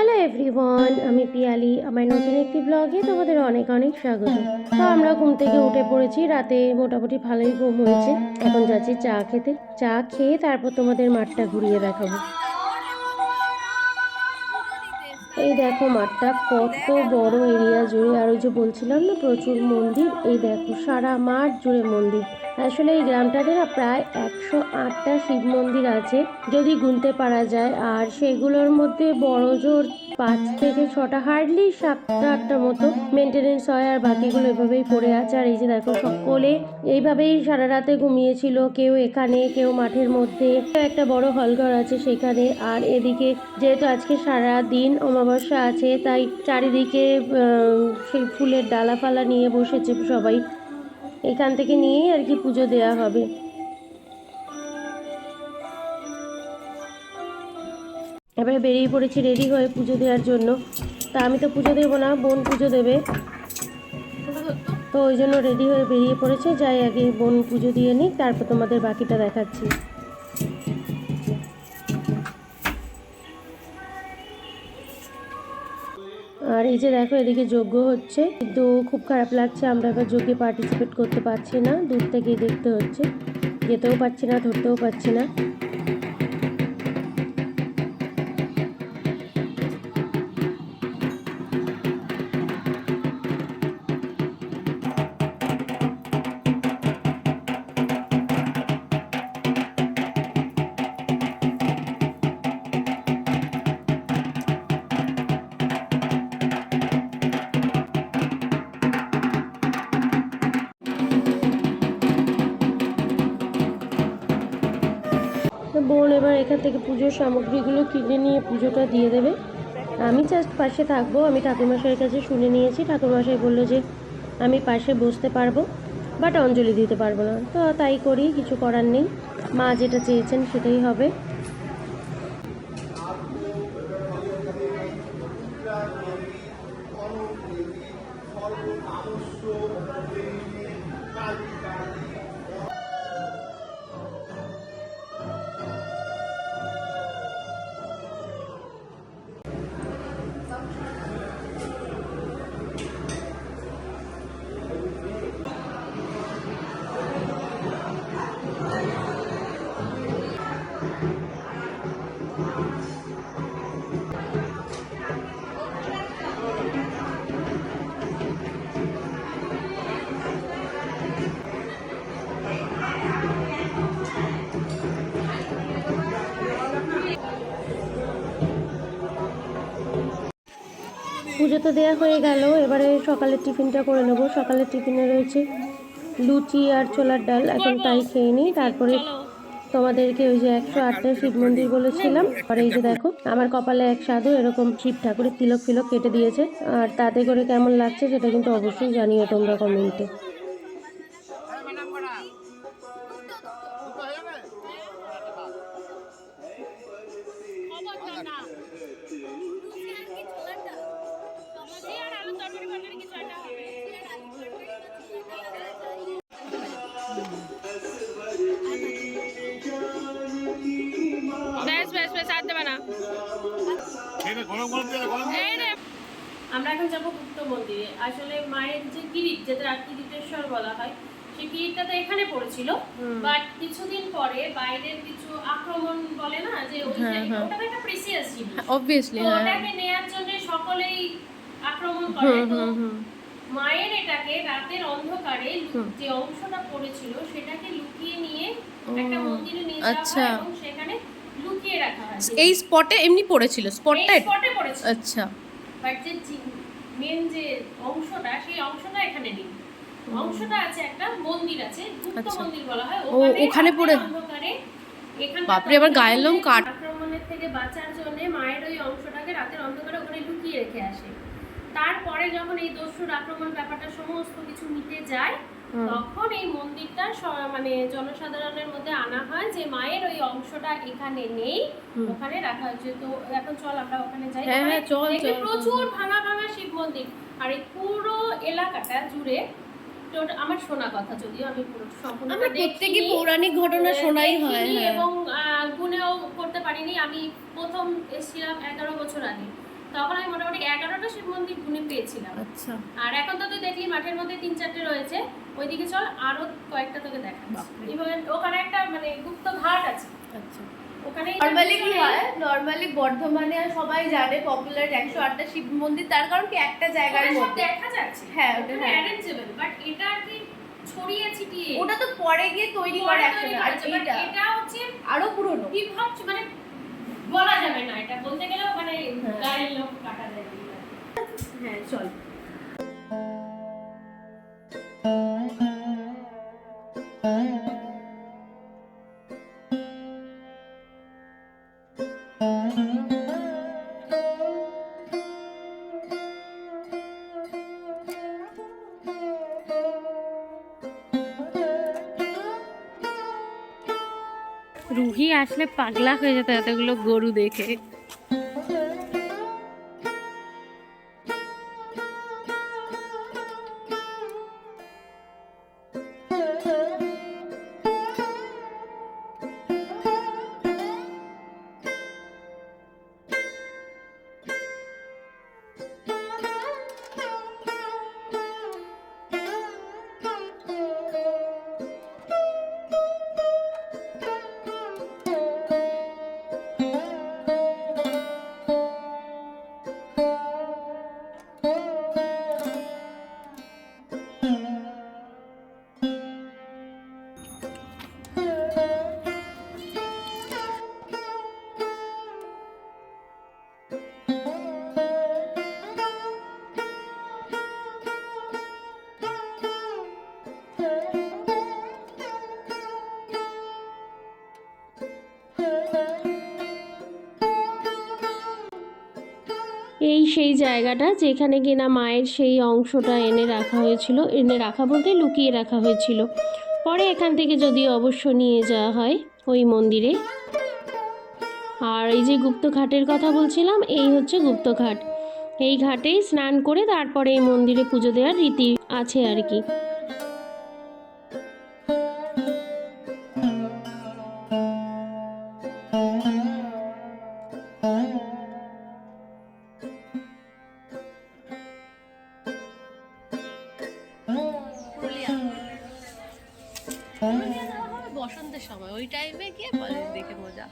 Hello everyone, আমি পিয়ালি। আমার নতুন একটি ব্লগে তোমাদের অনেক অনেক স্বাগত। তো আমরা ঘুম থেকে উঠে পড়েছি, রাতে মোটামুটি ভালোই ঘুম হয়েছে। এখন যাচ্ছি চা খেতে। চা খেয়ে তারপর তোমাদের মাঠটা ঘুরিয়ে দেখাবো। এই দেখো মাঠটা কত বড় এরিয়া জুড়ে, আর ওই যে বলছিলাম না প্রচুর মন্দির, এই দেখো সারা মাঠ জুড়ে মন্দির। আসলে এই গ্রামটাতে না প্রায় 108টা শিব মন্দির আছে যদি গুনতে পারা যায়, আর সেগুলোর মধ্যে বড় জোর 5 থেকে 6টা, হার্ডলি 7-8টা মতো মেনটেনেন্স হয়, আর বাকিগুলো এভাবেই পড়ে আছে। আর এই যে দেখো সকলে এইভাবেই সারা রাতে ঘুমিয়েছিল, কেউ এখানে কেউ মাঠের মধ্যে। একটা বড় হলঘর আছে সেখানে। আর এদিকে যেহেতু আজকে সারা দিন অমাবস্যা আছে, তাই চারিদিকে সেই ফুলের ডালা ফালা নিয়ে বসেছে সবাই। এখান থেকে নিয়েই আর কি পুজো দেওয়া হবে। এবারে বেরিয়ে পড়েছি রেডি হয়ে পুজো দেওয়ার জন্য। তা আমি তো পুজো দেবো না, বোন পুজো দেবে, তো ওই জন্য রেডি হয়ে বেরিয়ে পড়েছে। যাই আগে বোন পুজো দিয়ে নিই, তারপর তোমাদের বাকিটা দেখাচ্ছি। আর এই যে দেখো এদিকে যজ্ঞ হচ্ছে, কিন্তু খুব খারাপ লাগছে, আমরা এবার যজ্ঞে পার্টিসিপেট করতে পারছি না, দূর থেকেই দেখতে হচ্ছে, যেতেও পারছি না, ধরতেও পারছি না। বোন এবার এখান থেকে পুজোর সামগ্রীগুলো কিনে নিয়ে পুজোটা দিয়ে দেবে। আমি জাস্ট পাশে থাকবো। আমি ঠাকুরমশাইয়ের কাছে শুনে নিয়েছি, ঠাকুরমশাই বললো যে আমি পাশে বসতে পারবো, বাট অঞ্জলি দিতে পারবো না। তো তাই করি, কিছু করার নেই, মা যেটা চেয়েছেন সেটাই হবে। পুজো তো দেওয়া হয়ে গেল, এবারে সকালের টিফিনটা করে নেবো। সকালের টিফিনে রয়েছে লুচি আর ছোলার ডাল, এখন তাই খেয়ে নিই। তারপরে তোমাদেরকে ওই যে 108টা শিব মন্দির বলেছিলাম, আর এই যে দেখো আমার কপালে এক সাধু এরকম শিব ঠাকুরের তিলক ফিলক কেটে দিয়েছে। আর তাতে করে কেমন লাগছে সেটা কিন্তু অবশ্যই জানিও তোমরা কমেন্টে। আমরা এখন যাবো গুপ্ত মন্দিরে। আসলে মায়ের যে কিরিট, যেটা কিরিটেশ্বর বলা হয়, সেই কিরিটটা তো এখানে পড়েছিল, বাট কিছুদিন পরে বাইরের কিছু আক্রমণ বলে না যে ওটা একটা প্রিসিয়াস জিনিস, অবভিয়াসলি ওটাকে নেয়ার জন্য সকলেই আক্রমণ করে। তো মায়ের এটাকে রাতের অন্ধকারে যে অংশটা পড়েছিল সেটাকে লুকিয়ে নিয়ে একটা মন্দিরে নিয়ে যাওয়া হয় এবং সেখানে লুকিয়ে রাখা হয়। এই স্পটে এমনি পড়েছিল, স্পটে পড়েছিল। আচ্ছা, বাট যে মেন যে অংশটা, সেই অংশটা এখানে নেই। অংশটা আছে, একটা মন্দির আছে, গুপ্ত মন্দির বলা হয়, ওখানে পড়ে অন্ধকারে। এখানে বাপরে, আবার গায়ের লোম কাট। আক্রমণের থেকে বাঁচার জন্য মায়ের ওই অংশটাকে রাতের অন্ধকারে ওখানে লুকিয়ে রেখে আসে। তারপরে যখন এই দস্যুর আক্রমণ ব্যাপারটা সমস্ত কিছু মিটে যায়, তখন এই মন্দিরটা মানে জনসাধারণের মধ্যে আনা হয় যে মায়ের ওই অংশটা এখানে নেই, ওখানে রাখা হয়েছে। তো এখন চল আমরা ওখানে যাই। হ্যাঁ চল। প্রচুর ভাঙা ভাঙা শিব মন্দির, আর এই পুরো এলাকাটা জুড়ে আমার শোনা কথা, যদিও আমি পুরো সম্পূর্ণ প্রত্যেকই পৌরাণিক ঘটনা শোনাই হয় এবং গুনেও করতে পারিনি। আমি প্রথম এসেছিলাম 11 বছর আগে, তখন আমি মোটামুটি 11টা শিব মন্দির গুনে পেয়েছিলাম। আচ্ছা। আর এখন তো তুই দেখলি মাঠের মধ্যে 3-4টে রয়েছে, ওইদিকে চল আরো কয়েকটা তোকে দেখাচ্ছি। ইভেন ওখানে একটা মানে গুপ্ত ঘাট আছে। আচ্ছা। ওখানে নরমালি কি হয়, নরমালি বর্ধমানে সবাই জানে পপুলার 108টা শিব মন্দির, তার কারণ কি একটা জায়গার মধ্যে দেখা যাচ্ছে। হ্যাঁ, ওটা অ্যারেঞ্জেবল, বাট এটা আর কি ছড়িয়ে ছিটিয়ে, ওটা তো পরে গিয়ে তৈরি করে একটা, আর এটা হচ্ছে আরো পুরনো বিভব, মানে বলা যাবে না, এটা বলতে গেলেও মানে গায়ের লোক কাটা যায়। হ্যাঁ চল। রুহি আসলে পাগলা হয়ে যেত এতগুলো গরু দেখে। এই সেই জায়গাটা যেখানে কিনা মায়ের সেই অংশটা এনে রাখা হয়েছিল, এনে রাখা বলতে লুকিয়ে রাখা হয়েছিল। পরে এখান থেকে যদিও অবশ্য নিয়ে যাওয়া হয় ওই মন্দিরে। আর এই যে গুপ্তঘাটের কথা বলছিলাম, এই হচ্ছে গুপ্তঘাট। এই ঘাটেই স্নান করে তারপরে এই মন্দিরে পুজো দেওয়ার রীতি আছে আর কি। বসন্তের সময় ওই টাইমে গিয়ে কলেজ দেখে মজা।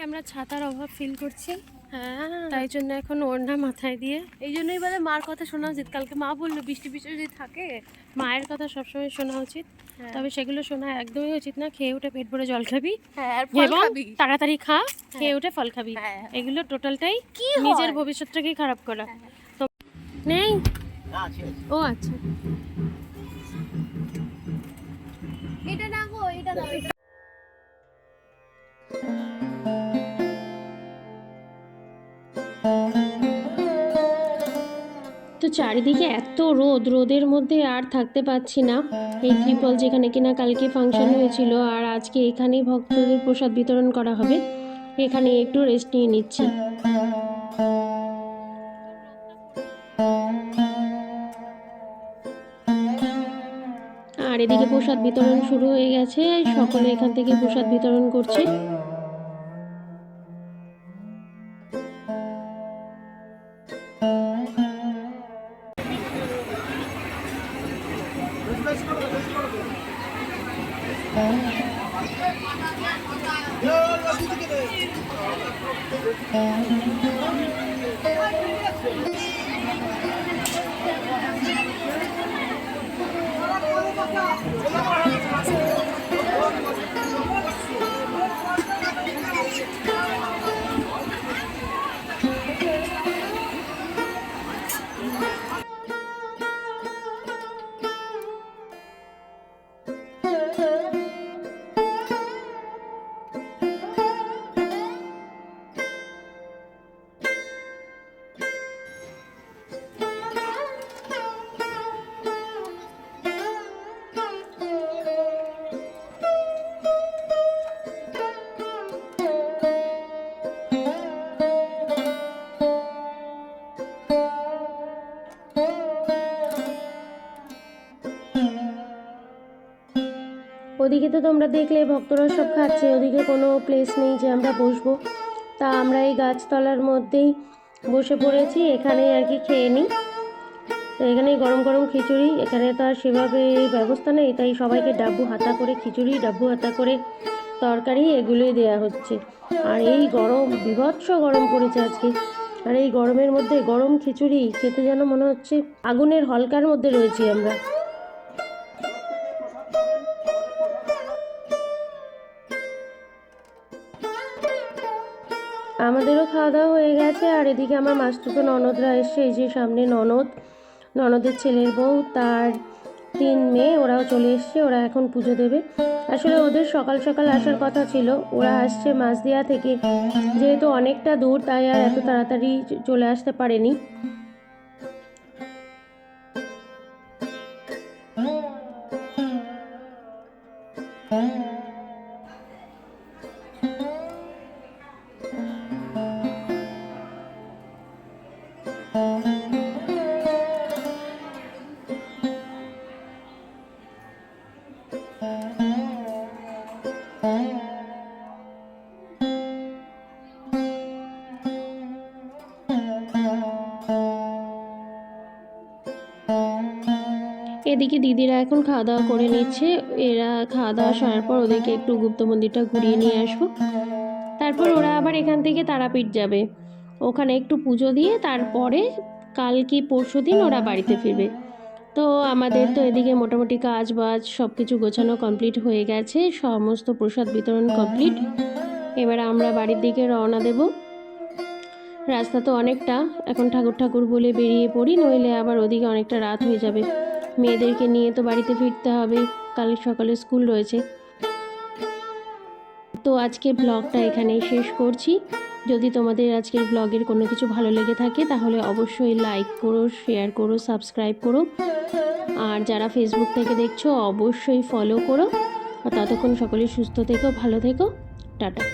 আমরা ছাতার অভাব ফিল করছি, হ্যাঁ তাই জন্য এখন ওড়না মাথায় দিয়ে, এই জন্যই বলে মার কথা শোনা উচিত। কালকে মা বললো বৃষ্টি বৃষ্টি যদি থাকে, মায়ের কথা সবসময় শোনা উচিত, তবে সেগুলো শোনা একদমই উচিত না। খেয়ে উঠে পেট ভরে জল খাবি, এবং তাড়াতাড়ি খা, খেয়ে উঠে ফল খাবি, এগুলো টোটালটাই নিজের ভবিষ্যৎটাকেই খারাপ করা। তো নেই, ও আচ্ছা, এটা না গো, এটা দাও। তো চারিদিকে এত রোদ, রোদের মধ্যে আর থাকতে পারছি না। এই ত্রিপল যেখানে কিনা কালকে ফাংশন হয়েছিল, আর আজকে এখানেই ভক্তদের প্রসাদ বিতরণ করা হবে, এখানে একটু রেস্ট নিয়ে নিচ্ছি। আর এদিকে প্রসাদ বিতরণ শুরু হয়ে গেছে, সকলে এখান থেকে প্রসাদ বিতরণ করছে। ওদিকে তো তোমরা দেখলে ভক্তরা সব খাচ্ছে, ওদিকে কোনো প্লেস নেই যে আমরা বসবো, তা আমরা এই গাছতলার মধ্যেই বসে পড়েছি, এখানেই আর কি খেয়ে নিই। তো এখানেই গরম গরম খিচুড়ি, এখানে তো আর সেভাবে ব্যবস্থা নেই, তাই সবাইকে ডাব্বু হাতা করে খিচুড়ি, ডাব্বু হাতা করে তরকারি এগুলোই দেয়া হচ্ছে। আর এই গরম, বীভৎস গরম পড়েছে আজকে, আর এই গরমের মধ্যে গরম খিচুড়ি খেতে যেন মনে হচ্ছে আগুনের হলকার মধ্যে রয়েছি আমরা। আমাদেরও খাওয়া দাওয়া হয়ে গেছে। আর এদিকে আমার মাসতুতো ননদরা এসছে, এই যে সামনে ননদের ছেলের বউ, তার 3 মেয়ে, ওরাও চলে এসছে। ওরা এখন পুজো দেবে। আসলে ওদের সকাল সকাল আসার কথা ছিল, ওরা আসছে মাঝদিয়া থেকে, যেহেতু অনেকটা দূর তাই আর এত তাড়াতাড়ি চলে আসতে পারেনি। এদিকে দিদিরা এখন খাওয়া দাওয়া করে নিচ্ছে। এরা খাওয়া দাওয়া সারার পর ওদেরকে একটু গুপ্ত মন্দিরটা ঘুরিয়ে নিয়ে আসবো। তারপর ওরা আবার এখান থেকে তারাপীঠ যাবে, ওখানে একটু পুজো দিয়ে তারপরে কাল কি পরশু দিন ওরা বাড়িতে ফিরবে। তো আমাদের তো এদিকে মোটামুটি কাজ বাজ সব কিছু গোছানো কমপ্লিট হয়ে গেছে, সমস্ত প্রসাদ বিতরণ কমপ্লিট। এবার আমরা বাড়ির দিকে রওনা দেব। রাস্তা তো অনেকটা, এখন ঠাকুর বলে বেরিয়ে পড়ি, নইলে আবার ওদিকে অনেকটা রাত হয়ে যাবে। মেয়েদেরকে নিয়ে তো বাড়িতে ফিরতে হবে, কাল সকালে স্কুল রয়েছে। তো আজকের ব্লগটা এখানেই শেষ করছি। যদি তোমাদের আজকের ব্লগের কোনো কিছু ভালো লেগে থাকে তাহলে অবশ্যই লাইক করো, শেয়ার করো, সাবস্ক্রাইব করো। আর যারা ফেসবুক থেকে দেখছো অবশ্যই ফলো করো। আর ততক্ষণ সকলে সুস্থ থেকো, ভালো থেকো, টাটা।